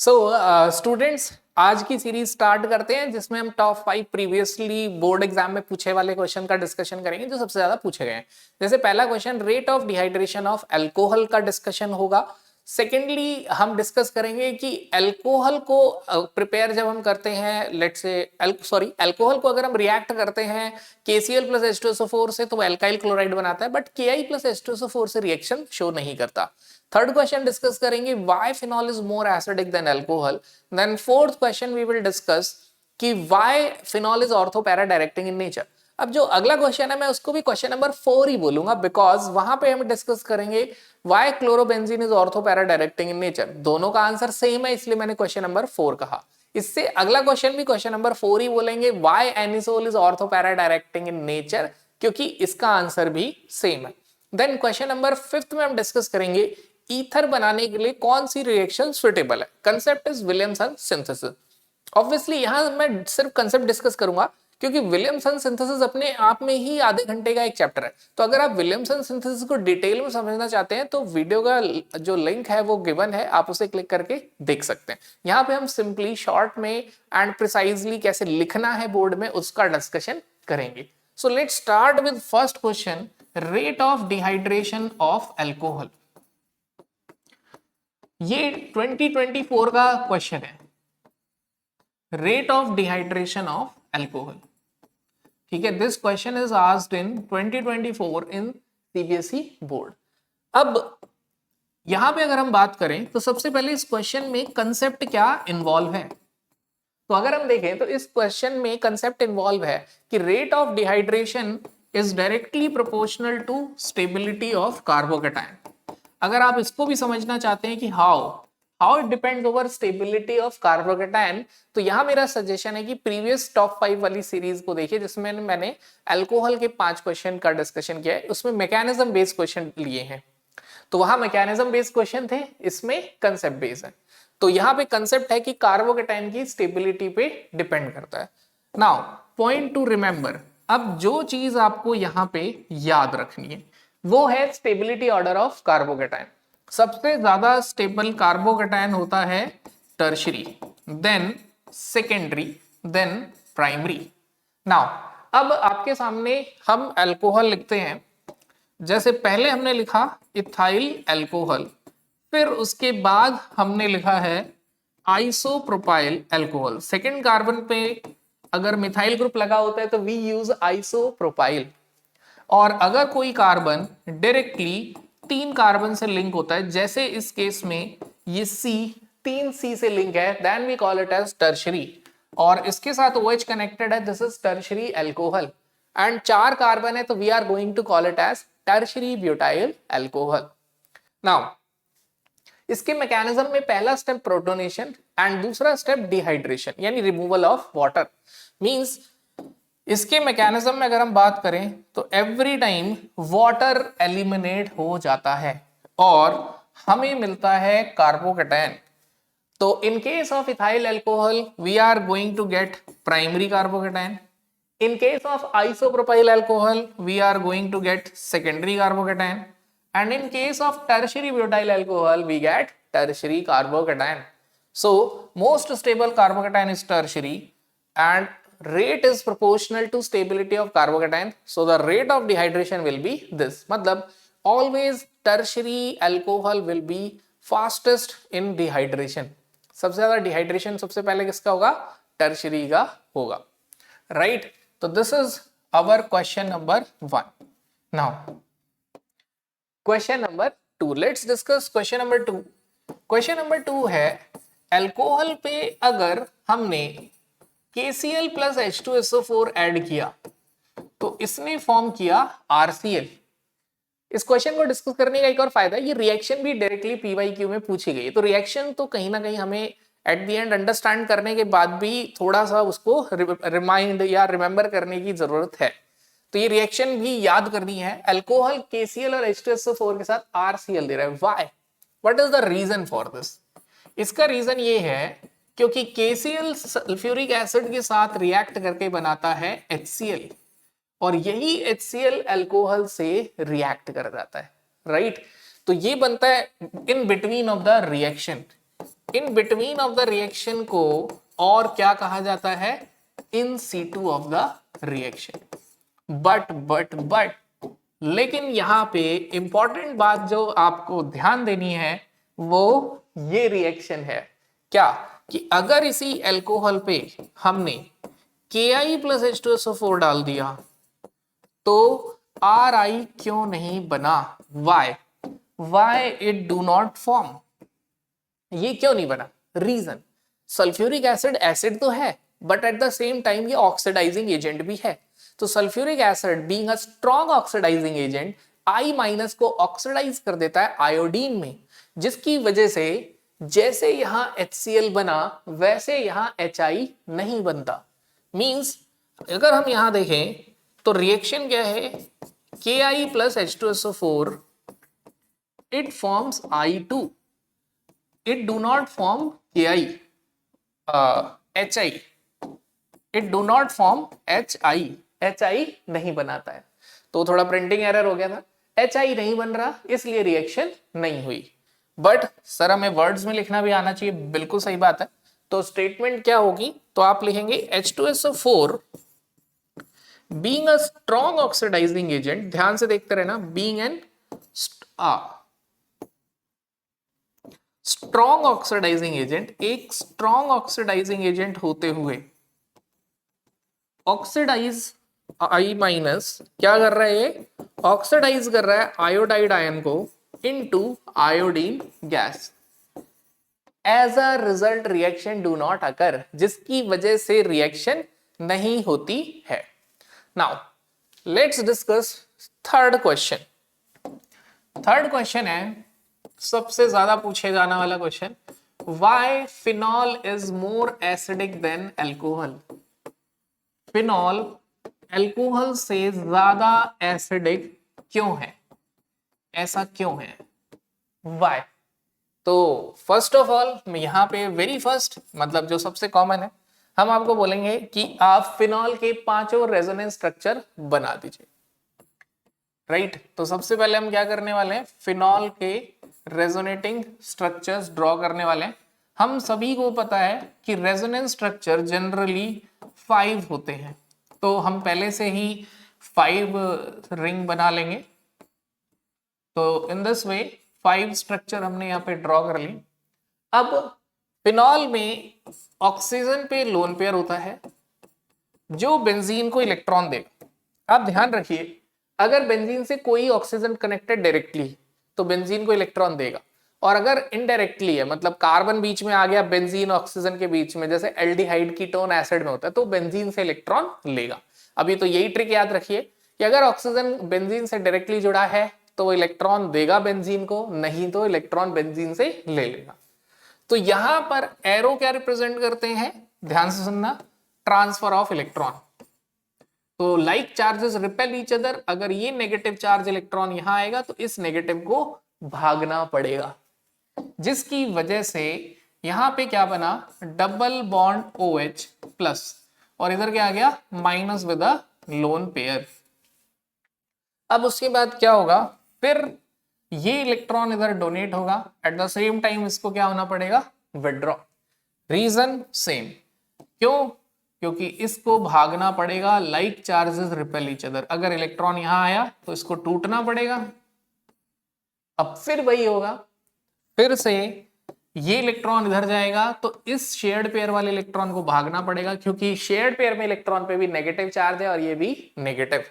So students, आज की series start करते हैं जिसमें हम टॉप 5 प्रीवियसली बोर्ड एग्जाम में पूछे वाले क्वेश्चन का डिस्कशन करेंगे जो सबसे ज्यादा पूछे गए हैं। जैसे पहला question rate of dehydration of alcohol का डिस्कशन होगा। सेकेंडली हम डिस्कस करेंगे कि अल्कोहल को प्रिपेयर जब हम करते हैं, लेट्स से अल्कोहल को अगर हम रिएक्ट करते हैं KCl प्लस H2SO4 से तो वो अल्काइल क्लोराइड बनाता है, बट Ki प्लस H2SO4 से रिएक्शन शो नहीं करता। थर्ड क्वेश्चन डिस्कस करेंगे why phenol is more acidic than alcohol. Then fourth question we will discuss कि why phenol is ortho para directing in nature. अब जो अगला क्वेश्चन है मैं उसको भी क्वेश्चन नंबर 4 ही बोलूंगा, बिकॉज वहां पे हम डिस्कस करेंगे why chlorobenzene is ortho para directing in nature. दोनों का आंसर सेम है इसलिए मैंने क्वेश्चन नंबर 4 कहा। इससे अगला क्वेश्चन भी क्वेश्चन नंबर 4 ही बोलेंगे, why anisole is ortho para directing in nature, क्योंकि इसका आंसर भी सेम है। देन क्वेश्चन नंबर 5 में हम डिस्कस करेंगे ईथर बनाने के लिए कौन सी रिएक्शन सुटेबल है। Concept is Williamson synthesis. Obviously यहां मैं सिर्फ कंसेप्ट डिस्कस करूंगा क्योंकि विलियमसन सिंथेसिस अपने आप में ही आधे घंटे का एक चैप्टर है। तो अगर आप विलियमसन सिंथेसिस को डिटेल में समझना चाहते हैं तो वीडियो का जो लिंक है वो गिवन है, आप उसे क्लिक करके देख सकते हैं। यहाँ पे हम सिंपली शॉर्ट में एंड प्रिसाइजली कैसे लिखना है बोर्ड में उसका डिस्कशन करेंगे। So let's start with first question, rate of dehydration of alcohol. ये 2024 का क्वेश्चन है, rate of dehydration of alcohol. ठीक है, this question is asked in 2024 in CBSE board. अब यहां पे अगर हम बात करें तो सबसे पहले इस क्वेश्चन में कंसेप्ट क्या इन्वॉल्व है। तो अगर हम देखें तो इस क्वेश्चन में कंसेप्ट इन्वॉल्व है कि rate of dehydration is directly proportional to stability of carbocation. अगर आप इसको भी समझना चाहते हैं कि how it depends over stability of carbocation, तो यहां मेरा सजेशन है कि प्रीवियस टॉप 5 वाली सीरीज को देखिए जिसमें मैंने अल्कोहल के 5 क्वेश्चन का डिस्कशन किया है। उसमें मैकेनिज्म बेस्ड क्वेश्चन लिए हैं, तो वहां मैकेनिज्म बेस्ड क्वेश्चन थे, इसमें कंसेप्ट बेस्ड है। तो यहाँ पे कंसेप्ट है कि कार्बोकेटायन की स्टेबिलिटी पे डिपेंड करता है। नाउ पॉइंट टू रिमेंबर, अब जो चीज आपको यहाँ पे याद रखनी है वो है स्टेबिलिटी ऑर्डर ऑफ कार्बोकेटायन। सबसे ज्यादा स्टेबल कार्बोकेटायन होता है tertiary, then secondary, then primary. Now अब आपके सामने हम अल्कोहल लिखते हैं, जैसे पहले हमने लिखा इथाइल अल्कोहल, फिर उसके बाद हमने लिखा है आइसोप्रोपाइल अल्कोहल। सेकेंड कार्बन पे अगर मिथाइल ग्रुप लगा होता है तो वी यूज आइसोप्रोपाइल। और अगर कोई कार्बन डायरेक्टली 3 कार्बन से लिंक होता है, जैसे इस केस में ये C 3C से लिंक है, then we call it as tertiary. और इसके साथ OH कनेक्टेड है, this is tertiary alcohol. And 4 carbon है तो we are going to call it as tertiary butyl alcohol. Now इसके मैकेनिज्म में पहला स्टेप प्रोटोनेशन एंड दूसरा स्टेप डिहाइड्रेशन यानी रिमूवल ऑफ वाटर। मींस इसके मैकेनिज्म में अगर हम बात करें तो एवरी टाइम वाटर एलिमिनेट हो जाता है और हमें मिलता है कार्बोकेटायन। तो in case of ethyl alcohol we are going to get primary carbocation. In case of isopropyl alcohol, we are going to get secondary carbocation, and in case of tertiary butyl alcohol, we get tertiary carbocation. So, most stable carbocation is tertiary, and rate is proportional to stability of carbocation. So, the rate of dehydration will be this. मतलब always tertiary alcohol will be fastest in dehydration. सबसे ज्यादा dehydration सबसे पहले किसका होगा? tertiary का होगा, right? So this is our question number 1. Now question number 2, let's discuss question number 2. question number 2 है अल्कोहल पे अगर हमने KCl plus H2SO4 ऐड किया तो इसने फॉर्म किया RCl। इस क्वेश्चन को डिस्कस करने का एक और फायदा, ये रिएक्शन भी डायरेक्टली PYQ में पूछी गई है, तो रिएक्शन तो कहीं ना कहीं हमें एट द एंड अंडरस्टैंड करने के बाद भी थोड़ा सा उसको रिमाइंड या रिमेंबर करने की जरूरत है। तो ये रिएक्शन भी याद करनी है। अल्कोहल KCl और H2SO4 के साथ RCl दे रहा है, why, what is the reason for this? इसका रीजन ये है क्योंकि KCl सल्फ्यूरिक एसिड के साथ रिएक्ट करके बनाता है HCl और यही HCl अल्कोहल से रिएक्ट कर जाता है, राइट? तो ये बनता है in between of the reaction. In between of the reaction को और क्या कहा जाता है, in situ of the reaction. But लेकिन यहां पे इंपॉर्टेंट बात जो आपको ध्यान देनी है वो ये रिएक्शन है क्या, कि अगर इसी एल्कोहल पे हमने Ki प्लस H2SO4 डाल दिया तो Ri क्यों नहीं बना, why it do not form, ये क्यों नहीं बना, रीजन, सल्फ्यूरिक एसिड तो है but at the same time ये ऑक्सीडाइजिंग एजेंट भी है। तो sulphuric acid being a strong oxidising agent I- को ऑक्सीडाइज कर देता है आयोडीन में, जिसकी वजह से जैसे यहां HCl बना वैसे यहां Hi नहीं बनता। मींस अगर हम यहां देखें तो रिएक्शन क्या है, Ki plus H2SO4 it forms I2, it do not form Ki, Hi, it do not form Hi नहीं बनाता है। तो थोड़ा प्रिंटिंग एरर हो गया था, Hi नहीं बन रहा इसलिए रिएक्शन नहीं हुई। बट सर हमें वर्ड्स में लिखना भी आना चाहिए, बिल्कुल सही बात है। तो स्टेटमेंट क्या होगी, तो आप लिखेंगे H2SO4 being a strong oxidising agent, ध्यान से देखते रहना, being an strong oxidising agent, एक स्ट्रॉन्ग ऑक्सीडाइजिंग एजेंट होते हुए ऑक्सीडाइज I- क्या कर रहा है, ये ऑक्सीडाइज कर रहा है आयोडाइड आयन को into iodine gas. As a result reaction do not occur, जिसकी वजह से रिएक्शन नहीं होती है। Now let's discuss third question. Third question है सबसे ज्यादा पूछे जाने वाला question, why phenol is more acidic than alcohol. Phenol alcohol से ज्यादा एसिडिक क्यों है, ऐसा क्यों है, व्हाई। तो फर्स्ट ऑफ ऑल यहां पे वेरी फर्स्ट मतलब जो सबसे कॉमन है, हम आपको बोलेंगे कि आप फिनॉल के पांचों रेजोनेंस स्ट्रक्चर बना दीजिए, राइट। तो सबसे पहले हम क्या करने वाले हैं, फिनॉल के रेजोनेटिंग स्ट्रक्चर्स ड्रॉ करने वाले हैं। हम सभी को पता है कि रेजोनेंस स्ट्रक्चर जनरली 5 होते हैं, तो हम पहले से ही 5 रिंग बना लेंगे। तो इन दिस वे 5 स्ट्रक्चर हमने यहाँ पे ड्रॉ कर ली। अब फिनॉल में ऑक्सीजन पे लोन पेयर होता है जो बेंजीन को इलेक्ट्रॉन देगा। आप ध्यान रखिए, अगर बेंजीन से कोई ऑक्सीजन कनेक्टेड डायरेक्टली तो बेंजीन को इलेक्ट्रॉन देगा, और अगर इनडायरेक्टली है मतलब कार्बन बीच में आ गया बेंजीन ऑक्सीजन के बीच में, जैसे एल्डिहाइड कीटोन एसिड में होता है, तो बेंजीन से इलेक्ट्रॉन लेगा। अभी तो यही ट्रिक याद रखिए कि अगर ऑक्सीजन बेंजीन से डायरेक्टली जुड़ा है तो वो इलेक्ट्रॉन देगा बेंजीन को, नहीं तो इलेक्ट्रॉन बेंजीन से ले लेगा। तो यहां पर एरो क्या रिप्रेजेंट करते हैं, ध्यान से सुनना, ट्रांसफर ऑफ इलेक्ट्रॉन। तो like charges repel each other, अगर ये नेगेटिव चार्ज इलेक्ट्रॉन यहां आएगा तो इस नेगेटिव को भागना पड़ेगा, जिसकी वजह से यहां पे क्या बना, डबल बॉन्ड OH प्लस, और इधर क्या आ गया, minus with a lone pair. अब उसके बाद क्या होगा, फिर ये इलेक्ट्रॉन इधर डोनेट होगा, एट द सेम टाइम इसको क्या होना पड़ेगा, विड्रॉ। रीजन सेम, क्यों, क्योंकि इसको भागना पड़ेगा, like charges repel each other. अगर इलेक्ट्रॉन यहां आया तो इसको टूटना पड़ेगा। अब फिर वही होगा, फिर से ये इलेक्ट्रॉन इधर जाएगा तो इस शेयर्ड पेयर वाले इलेक्ट्रॉन को भागना पड़ेगा, क्योंकि शेयर्ड पेयर में इलेक्ट्रॉन पे भी नेगेटिव चार्ज है और ये भी नेगेटिव,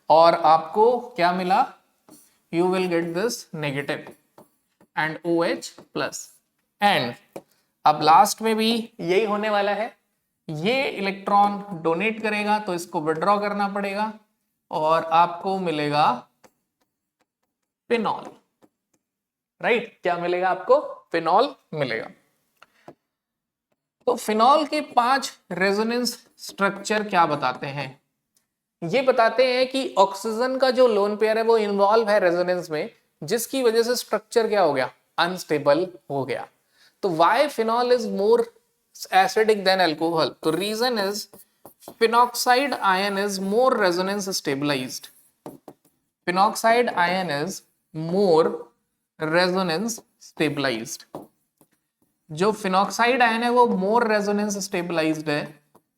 और आपको क्या मिला, you will get this negative and OH plus, and अब लास्ट में भी यही होने वाला है, ये इलेक्ट्रॉन डोनेट करेगा तो इसको विड्रॉ करना पड़ेगा और आपको मिलेगा फिनॉल, राइट। क्या मिलेगा आपको, फिनॉल मिलेगा। तो फिनॉल के 5 रेजोनेंस स्ट्रक्चर क्या बताते हैं, ये बताते हैं कि ऑक्सीजन का जो लोन पेयर है वो इन्वॉल्व है रेजोनेंस में, जिसकी वजह से स्ट्रक्चर क्या हो गया, अनस्टेबल हो गया। तो why phenol is more acidic than alcohol, तो reason is phenoxide ion is more resonance stabilized, phenoxide ion is more resonance stabilized. जो फिनॉक्साइड आयन है वो मोर रेजोनेंस स्टेबलाइज्ड है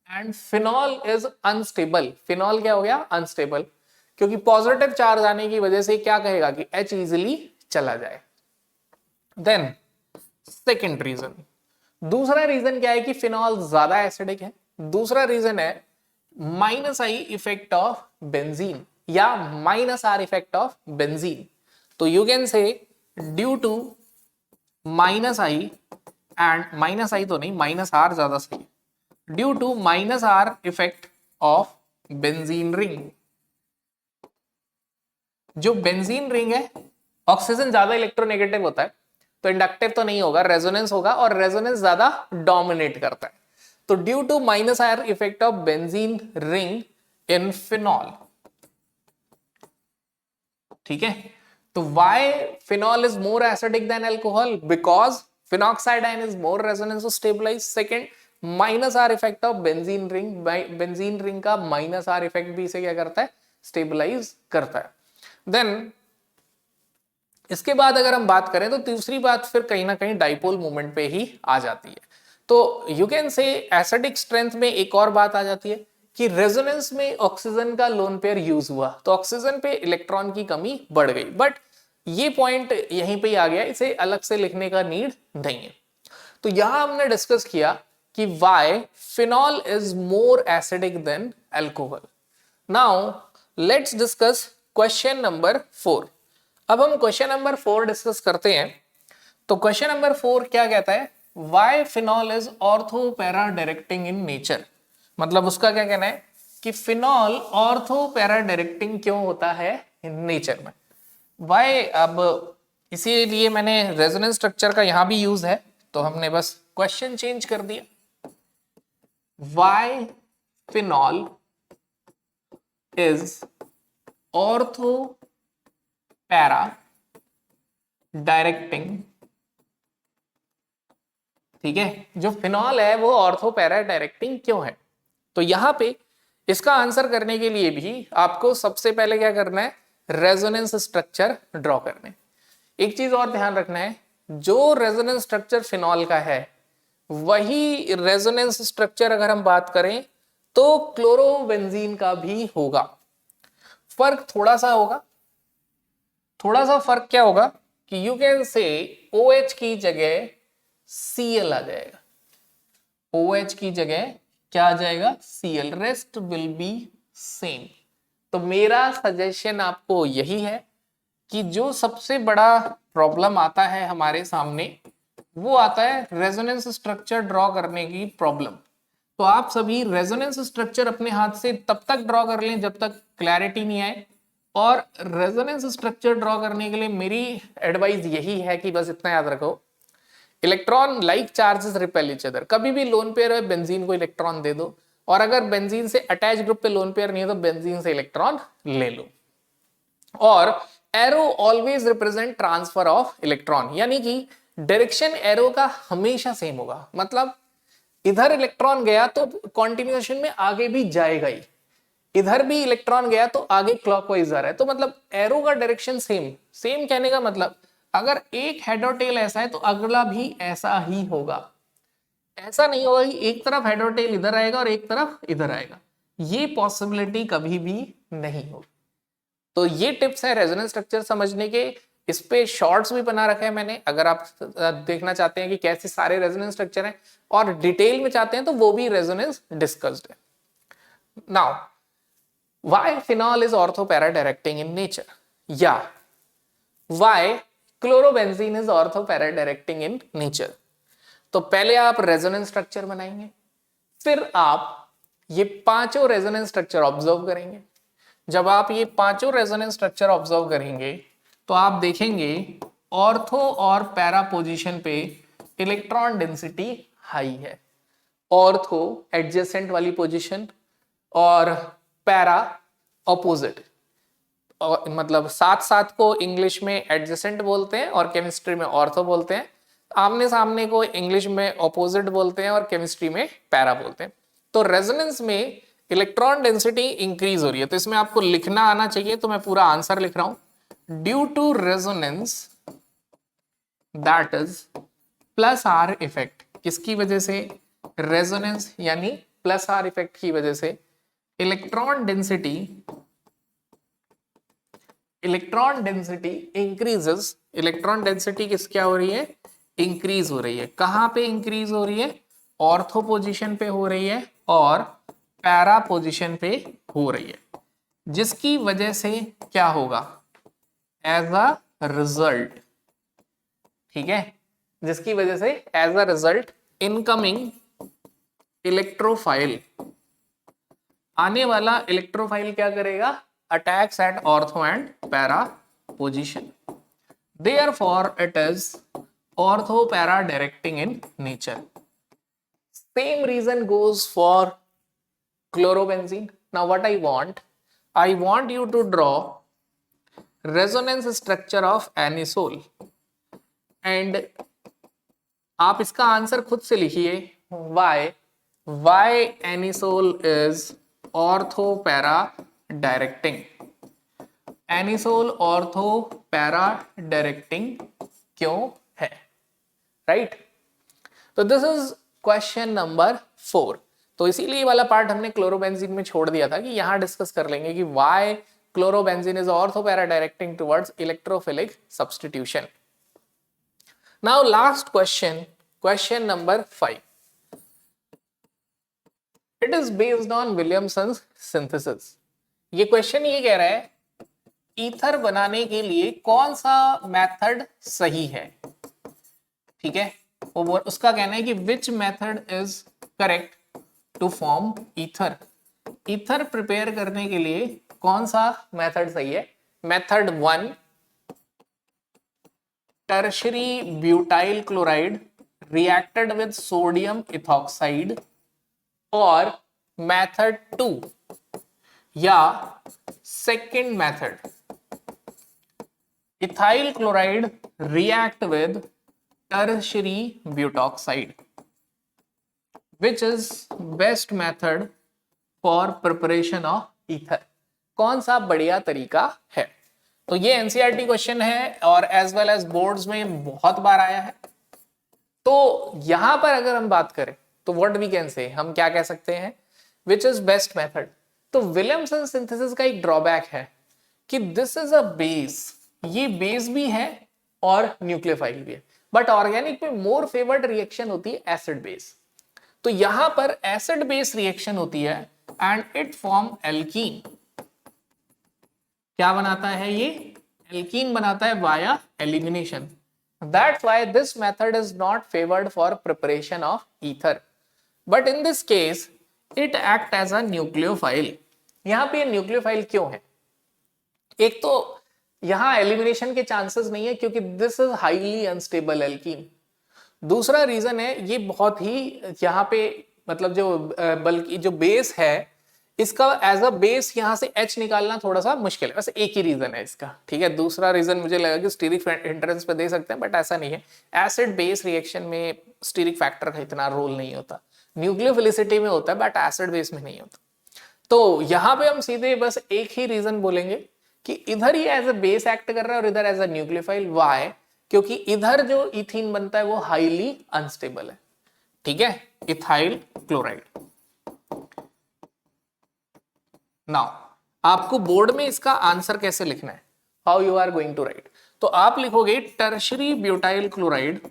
and phenol is unstable. Phenol क्या हो गया? Unstable, क्योंकि positive charge आने की वजह से क्या कहेगा कि H इजिली चला जाए। देन सेकेंड रीजन, दूसरा रीजन क्या है कि फिनॉल ज्यादा एसिडिक है। दूसरा रीजन है minus I effect of benzene या minus R effect of benzene. तो you can say due to minus I and minus I तो नहीं, माइनस आर ज्यादा सही, due to minus R effect of benzene ring. जो benzene ring है, oxygen ज्यादा electronegative होता है तो इंडक्टिव तो नहीं होगा, रेजोनेंस होगा और रेजोनेंस ज्यादा डोमिनेट करता है। तो due to minus R effect of benzene ring in phenol, ठीक है। तो why phenol is more acidic than alcohol? Because phenoxide ion is more resonance to stabilise. Second, minus R effect of benzene ring, benzene ring का minus R effect भी इसे क्या करता है? Stabilise करता है। देन इसके बाद अगर हम बात करें तो तीसरी बात फिर कहीं ना कहीं डाइपोल मोमेंट पे ही आ जाती है। तो यू कैन से एसिडिक स्ट्रेंथ में एक और बात आ जाती है कि रेजोनेंस में ऑक्सीजन का लोन पेयर यूज हुआ तो ऑक्सीजन पे इलेक्ट्रॉन की कमी बढ़ गई। बट ये पॉइंट यहीं पे ही आ गया, इसे अलग से लिखने का नीड नहीं है। तो यहां हमने डिस्कस किया कि why phenol is more acidic than alcohol. Now let's discuss question number 4। अब हम क्वेश्चन नंबर 4 डिस्कस करते हैं। तो क्वेश्चन नंबर 4 क्या कहता है? Why phenol is ortho para directing in nature. मतलब उसका क्या कहना है कि फिनॉल ऑर्थो पैरा डायरेक्टिंग क्यों होता है इन नेचर में। व्हाई, अब इसीलिए मैंने रेजोनेंस स्ट्रक्चर का यहां भी यूज है तो हमने बस क्वेश्चन चेंज कर दिया। Why phenol is ortho para directing, ठीक है। जो फिनॉल है वो ऑर्थो पैरा डायरेक्टिंग क्यों है? तो यहां पे इसका आंसर करने के लिए भी आपको सबसे पहले क्या करना है? रेजोनेंस स्ट्रक्चर ड्रॉ करने। एक चीज और ध्यान रखना है, जो रेजोनेंस स्ट्रक्चर फिनॉल का है वही रेजोनेंस स्ट्रक्चर अगर हम बात करें तो क्लोरोबेंजीन का भी होगा। फर्क थोड़ा सा होगा। थोड़ा सा फर्क क्या होगा कि यू कैन से OH की जगह Cl आ जाएगा। OH की जगह क्या आ जाएगा? Cl, rest will be same. तो मेरा सजेशन आपको यही है कि जो सबसे बड़ा प्रॉब्लम आता है हमारे सामने वो आता है रेजोनेंस स्ट्रक्चर ड्रॉ करने की प्रॉब्लम। तो आप सभी रेजोनेंस स्ट्रक्चर अपने हाथ से तब तक ड्रॉ कर लें जब तक क्लैरिटी नहीं आए। और रेजोनेंस स्ट्रक्चर ड्रॉ करने के लिए मेरी एडवाइस यही है कि बस इतना याद रखो, electron like charges repel each other. कभी भी लोन पेयर है बेंजीन को इलेक्ट्रॉन दे दो, और अगर बेंजीन से अटैच ग्रुप पे लोन पेयर नहीं है तो बेंजीन से इलेक्ट्रॉन ले लो। और arrow always represent transfer of electron, यानी कि डायरेक्शन एरो का हमेशा सेम होगा। मतलब इधर इलेक्ट्रॉन गया तो कॉन्टिन्यूएशन में आगे भी जाएगा ही, इधर भी इलेक्ट्रॉन गया तो आगे क्लॉकवाइज जा रहा है। तो मतलब एरो का डायरेक्शन सेम। सेम कहने का मतलब अगर एक हेड और टेल ऐसा है तो अगला भी ऐसा ही होगा। ऐसा नहीं होगा कि एक तरफ हेड और टेल इधर आएगा और एक तरफ इधर आएगा, ये पॉसिबिलिटी कभी भी नहीं होगी। तो ये टिप्स है रेजोनेंस स्ट्रक्चर समझने के। इस पे शॉर्ट्स भी बना रखे हैं मैंने, अगर आप देखना चाहते हैं कि कैसे सारे रेजोनेंस स्ट्रक्चर हैं और डिटेल में चाहते हैं तो वो भी रेजोनेंस डिस्कस्ड है। Now why phenol is ortho para directing in nature, या why chlorobenzene is ortho para directing in nature. तो पहले आप रेजोनेंस स्ट्रक्चर बनाएंगे, फिर आप ये पांचों रेजोनेंस स्ट्रक्चर ऑब्जर्व करेंगे। जब आप ये पांचों रेजोनेंस स्ट्रक्चर ऑब्जर्व करेंगे तो आप देखेंगे ऑर्थो और पैरा पोजीशन पे इलेक्ट्रॉन डेंसिटी हाई है। ऑर्थो एडजेसेंट वाली पोजीशन और पैरा ऑपोजिट, मतलब साथ साथ को इंग्लिश में एडजेसेंट बोलते हैं और केमिस्ट्री में ऑर्थो बोलते हैं। आमने सामने को इंग्लिश में ऑपोजिट बोलते हैं और केमिस्ट्री में पैरा बोलते हैं। तो रेजोनेंस में इलेक्ट्रॉन डेंसिटी इंक्रीज हो रही है। तो इसमें आपको लिखना आना चाहिए, तो मैं पूरा आंसर लिख रहा हूं। Due to resonance that is plus R effect, किसकी वजह से? रेजोनेंस यानी प्लस आर इफेक्ट की वजह से electron density increases. Electron density किस क्या हो रही है? इंक्रीज हो रही है। कहां पे इंक्रीज हो रही है? ऑर्थो पोजीशन पे हो रही है और पैरा पोजीशन पे हो रही है, जिसकी वजह से क्या होगा? एज अ रिजल्ट, ठीक है, जिसकी वजह से as a result incoming electrophile, आने वाला इलेक्ट्रोफाइल क्या करेगा? Attacks at ortho and para position. Therefore, it is ortho-para directing in nature. Same reason goes for chlorobenzene. Now, what I want you to draw resonance structure of anisole, and आप इसका answer खुद से लिखिए। Why anisole is ortho-para directing? Anisole ortho para directing क्यों है? Right, तो this is question number 4। तो इसीलिए वाला पार्ट हमने क्लोरोबेंजीन में छोड़ दिया था कि यहां डिस्कस कर लेंगे कि why chlorobenzene is ortho para directing towards electrophilic substitution. Now last question number 5। It is based on Williamson's synthesis. ये क्वेश्चन ये कह रहा है ईथर बनाने के लिए कौन सा मेथड सही है, ठीक है, वो उसका कहना है कि which method is correct to form ether. Ether prepare करने के लिए कौन सा मेथड सही है? Method 1 tertiary butyl chloride reacted with sodium ethoxide, और मेथड 2 या second method ethyl chloride react with tertiary butoxide, which is best method for preparation of ether? कौन सा बढ़िया तरीका है? तो ये एनसीईआरटी क्वेश्चन है और एज वेल एज बोर्ड्स में बहुत बार आया है। तो यहां पर अगर हम बात करें तो व्हाट वी कैन से, हम क्या कह सकते हैं? Which is best method. तो विलियमसन सिंथेसिस का एक ड्रॉबैक है कि दिस इज अ बेस, ये बेस भी है और न्यूक्लियोफाइल भी है, बट ऑर्गेनिक में मोर फेवर्ड रिएक्शन होती है एसिड बेस। तो यहां पर एसिड बेस रिएक्शन होती है एंड इट फॉर्म एल्कीन। क्या बनाता है ये? एल्कीन बनाता है via elimination. That's why this method is not favoured for preparation of ether, but in this case it act as a nucleophile. यहां पे न्यूक्लियोफाइल क्यों है? एक तो यहां एलिमिनेशन के चांसेस नहीं है क्योंकि this is highly unstable alkene. दूसरा रीजन है ये बहुत ही यहां पे मतलब जो बल्कि जो बेस है इसका एज अ बेस यहां से H निकालना थोड़ा सा मुश्किल है। वैसे एक ही रीजन है इसका, ठीक है। दूसरा रीजन मुझे लगा कि स्टीरिक हिंड्रेंस पे दे सकते हैं, बट ऐसा नहीं है। एसिड बेस रिएक्शन में स्टीरिक फैक्टर का इतना रोल नहीं होता, न्यूक्लियोफिलिसिटी में होता है बट एसिड बेस में नहीं होता। तो यहां पे हम सीधे बस एक ही रीजन बोलेंगे कि इधर ही एज अ बेस एक्ट कर रहा है और इधर एज अ न्यूक्लियोफाइल। वाई? क्योंकि इधर जो इथीन बनता है वो हाईली अनस्टेबल है, ठीक है, इथाइल क्लोराइड। नाउ आपको बोर्ड में इसका आंसर कैसे लिखना है, how you are going to write? तो आप लिखोगे tertiary butyl chloride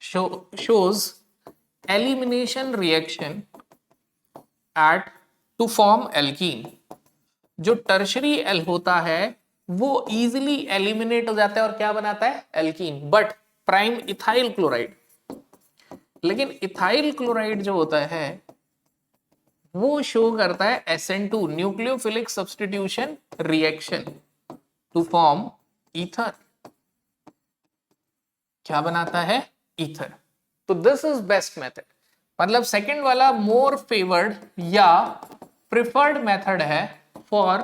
shows elimination reaction at to form alkene। जो टर्शरी एल होता है वो इजीली एलिमिनेट हो जाता है और क्या बनाता है? Alkene. But prime ethyl chloride, लेकिन इथाइल क्लोराइड जो होता है वो शो करता है SN2 nucleophilic substitution reaction to form ether. क्या बनाता है? ईथर। तो दिस इज बेस्ट मेथड, मतलब सेकंड वाला मोर फेवर्ड या प्रिफर्ड मेथड है for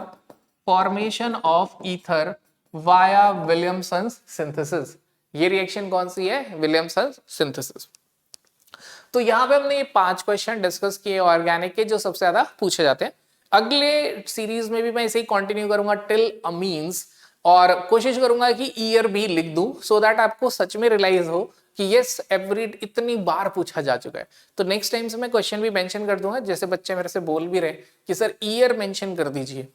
formation of ether via Williamson's synthesis. ये रिएक्शन कौन सी है? Williamson's synthesis. तो यहां पे हमने ये 5 क्वेश्चन डिस्कस किए ऑर्गेनिक के, जो सबसे ज्यादा पूछे जाते हैं। अगले सीरीज में भी मैं इसे ही कंटिन्यू करूंगा टिल अमीन्स। और कोशिश करूंगा कि ईयर भी लिख दूं सो दैट आपको सच में रियलाइज हो कि यस एवरी इतनी बार पूछा जा चुका है। तो नेक्स्ट टाइम से मैं क्वेश्चन भी मेंशन कर दूंगा, जैसे बच्चे मेरे से बोल भी रहे कि सर ईयर मेंशन कर दीजिए,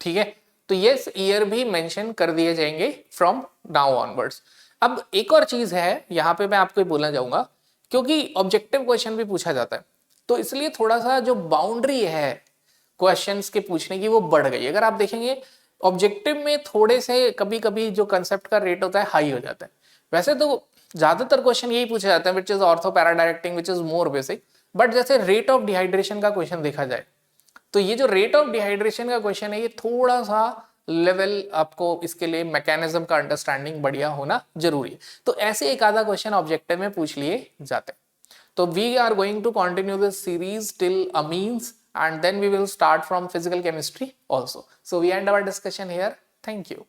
ठीक है, तो यस ईयर भी मेंशन कर दिए जाएंगे फ्रॉम नाउ ऑनवर्ड्स। अब एक और चीज है यहाँ पे मैं आपको बोलना चाहूंगा, क्योंकि ऑब्जेक्टिव क्वेश्चन भी पूछा जाता है तो इसलिए थोड़ा सा जो बाउंड्री है क्वेश्चंस के पूछने की वो बढ़ गई। अगर आप देखेंगे ऑब्जेक्टिव में थोड़े से कभी कभी जो कंसेप्ट का रेट होता है हाई हो जाता है, वैसे तो ज्यादातर क्वेश्चन यही पूछे जाते हैं which is ortho para directing which is more basic, but जैसे रेट ऑफ डिहाइड्रेशन का क्वेश्चन देखा जाए तो ये जो रेट ऑफ डिहाइड्रेशन का क्वेश्चन है ये थोड़ा सा लेवल आपको इसके लिए मैकेनिज्म का अंडरस्टैंडिंग बढ़िया होना जरूरी है। तो ऐसे एक आधा क्वेश्चन ऑब्जेक्टिव में पूछ लिए जाते हैं। So we are going to continue this series till amines and then we will start from physical chemistry also. So we end our discussion here. Thank you.